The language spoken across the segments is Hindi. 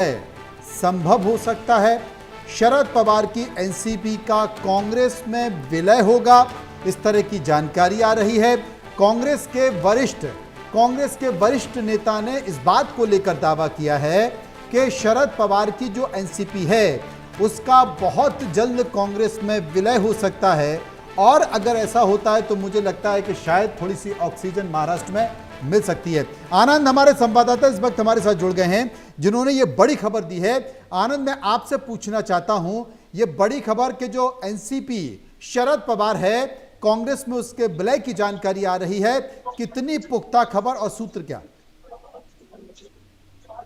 संभव हो सकता है। शरद पवार की एनसीपी का कांग्रेस में विलय होगा, इस तरह की जानकारी आ रही है। कांग्रेस के वरिष्ठ नेता ने इस बात को लेकर दावा किया है कि शरद पवार की जो एनसीपी है उसका बहुत जल्द कांग्रेस में विलय हो सकता है, और अगर ऐसा होता है तो मुझे लगता है कि शायद थोड़ी सी ऑक्सीजन महाराष्ट्र में मिल सकती है। आनंद हमारे संवाददाता इस वक्त हमारे साथ जुड़ गए हैं, जिन्होंने ये बड़ी खबर दी है। आनंद, मैं आपसे पूछना चाहता हूं, ये बड़ी खबर के जो एनसीपी शरद पवार है कांग्रेस में उसके विलय की जानकारी आ रही है, कितनी पुख्ता खबर और सूत्र क्या?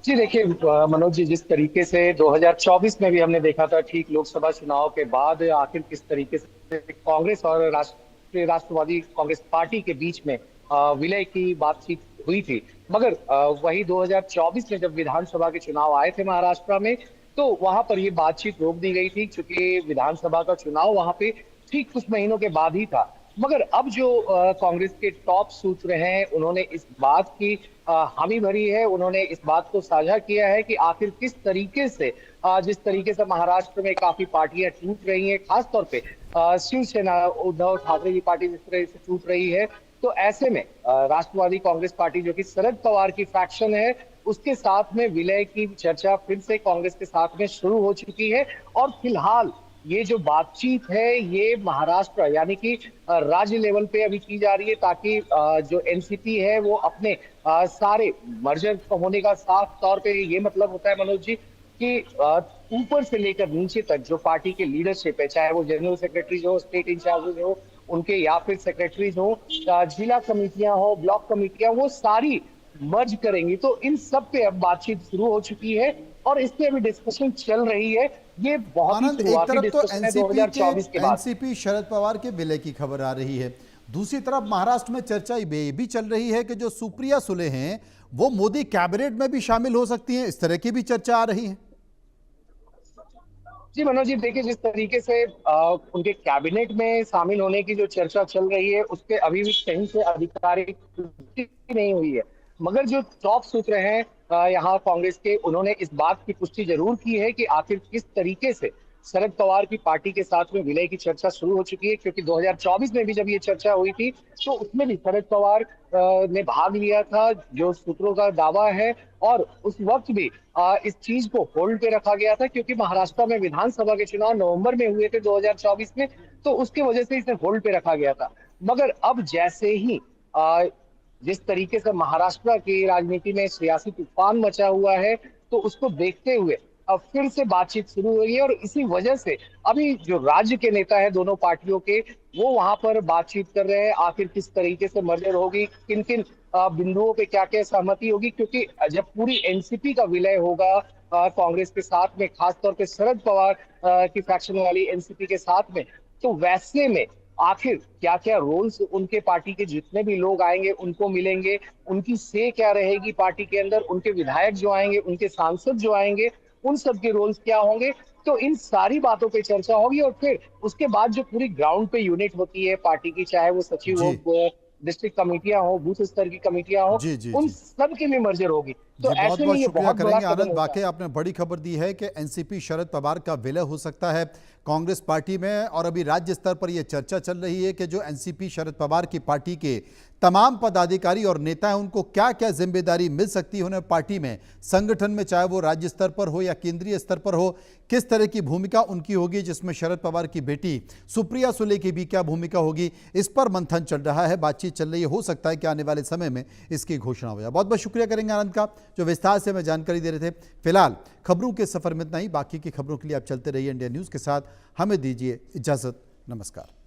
जी देखिए मनोज जी, जिस तरीके से 2024 में भी हमने देखा था, ठीक लोकसभा चुनाव के बाद आखिर किस तरीके से कांग्रेस और राष्ट्रवादी कांग्रेस पार्टी के बीच में विलय की बातचीत हुई थी। मगर वही 2024 में जब विधानसभा के चुनाव आए थे महाराष्ट्र में, तो वहां पर ये बातचीत रोक दी गई थी, क्योंकि विधानसभा का चुनाव वहां पे ठीक कुछ महीनों के बाद ही था। मगर अब जो कांग्रेस के टॉप सूत्र हैं, उन्होंने इस बात की हामी भरी है, उन्होंने इस बात को साझा किया है कि आखिर किस तरीके से जिस तरीके से महाराष्ट्र में काफी पार्टियां टूट रही हैं, खासतौर पे शिवसेना उद्धव ठाकरे की पार्टी जिस तरह से टूट रही है, तो ऐसे में राष्ट्रवादी कांग्रेस पार्टी जो कि शरद पवार की फैक्शन है, उसके साथ में विलय की चर्चा फिर से कांग्रेस के साथ में शुरू हो चुकी है। और फिलहाल ये जो बातचीत है ये महाराष्ट्र यानी कि राज्य लेवल पे अभी की जा रही है, ताकि जो एनसीपी है वो अपने सारे मर्जर होने का साफ तौर पे ये मतलब होता है मनोज जी कि ऊपर से लेकर नीचे तक जो पार्टी के लीडरशिप है, चाहे वो जनरल सेक्रेटरीज हो, स्टेट इंचार्जेज हो उनके, या फिर सेक्रेटरीज हो, जिला कमेटियां हो, ब्लॉक कमेटियां, वो सारी मर्ज करेंगी। तो इन सब पे अब बातचीत शुरू हो चुकी है और इस पे अभी डिस्कशन चल रही है। ये बहुत ही शुरुआती डिस्कशन है 2024 के बाद। एनसीपी शरद पवार के विलय की खबर आ रही है, दूसरी तरफ महाराष्ट्र में चर्चा ये भी चल रही है कि जो सुप्रिया सुले हैं वो मोदी कैबिनेट में भी शामिल हो सकती हैं, इस तरह की भी चर्चा आ रही है। जी मनोज जी, देखिए जिस तरीके से उनके कैबिनेट में शामिल होने की जो चर्चा चल रही है, उसके अभी भी कहीं से आधिकारिक पुष्टि नहीं हुई है। मगर जो टॉप सूत्र हैं यहाँ कांग्रेस के, उन्होंने इस बात की पुष्टि जरूर की है कि आखिर किस तरीके से शरद पवार की पार्टी के साथ में विलय की चर्चा शुरू हो चुकी है। क्योंकि 2024 में भी जब ये चर्चा हुई थी तो उसमें भी शरद पवार ने भाग लिया था, जो सूत्रों का दावा है। और उस वक्त भी इस चीज को होल्ड पे रखा गया था, क्योंकि महाराष्ट्र में विधानसभा के चुनाव नवंबर में हुए थे 2024 में, तो उसके वजह से इसे होल्ड पे रखा गया था। मगर अब जैसे ही जिस तरीके से महाराष्ट्र की राजनीति में सियासी तूफान मचा हुआ है, तो उसको देखते हुए अब फिर से बातचीत शुरू हुई है। और इसी वजह से अभी जो राज्य के नेता है दोनों पार्टियों के, वो वहां पर बातचीत कर रहे हैं आखिर किस तरीके से मर्जर होगी, किन किन बिंदुओं पे क्या क्या सहमति होगी। क्योंकि जब पूरी एनसीपी का विलय होगा कांग्रेस के साथ में, खासतौर पे शरद पवार की फैक्शन वाली एनसीपी के साथ में, तो वैसे में आखिर क्या क्या रोल्स उनके पार्टी के जितने भी लोग आएंगे उनको मिलेंगे, उनकी से क्या रहेगी पार्टी के अंदर, उनके विधायक जो आएंगे, उनके सांसद जो आएंगे, उन सब के रोल्स क्या होंगे। तो इन सारी बातों पे चर्चा होगी। और फिर उसके बाद जो पूरी ग्राउंड पे यूनिट होती है पार्टी की, चाहे वो सचिव हो, डिस्ट्रिक्ट कमेटियां हो, बूथ स्तर की कमेटियां हो, जी जी उन जी सब की भी मर्जर होगी। तो जी, बहुत ऐसे में बहुत ये शुक्रिया बहुत बड़ा करेंगे कदम आनंद। होता वाकई है। आपने बड़ी खबर दी है कि एनसीपी शरद पवार का विलय हो सकता है कांग्रेस पार्टी में, और अभी राज्य स्तर पर यह चर्चा चल रही है कि जो एनसीपी शरद पवार की पार्टी के तमाम पदाधिकारी और नेता हैं उनको क्या क्या जिम्मेदारी मिल सकती है उन्हें पार्टी में, संगठन में, चाहे वो राज्य स्तर पर हो या केंद्रीय स्तर पर हो, किस तरह की भूमिका उनकी होगी, जिसमें शरद पवार की बेटी सुप्रिया सुले की भी क्या भूमिका होगी, इस पर मंथन चल रहा है, बातचीत चल रही है। हो सकता है कि आने वाले समय में इसकी घोषणा हो जाए। बहुत बहुत शुक्रिया करेंगे आनंद का, जो विस्तार से हमें जानकारी दे रहे थे। फिलहाल खबरों के सफर में इतना ही, बाकी की खबरों के लिए आप चलते रहिए इंडिया न्यूज़ के साथ। हमें दीजिए इजाजत, नमस्कार।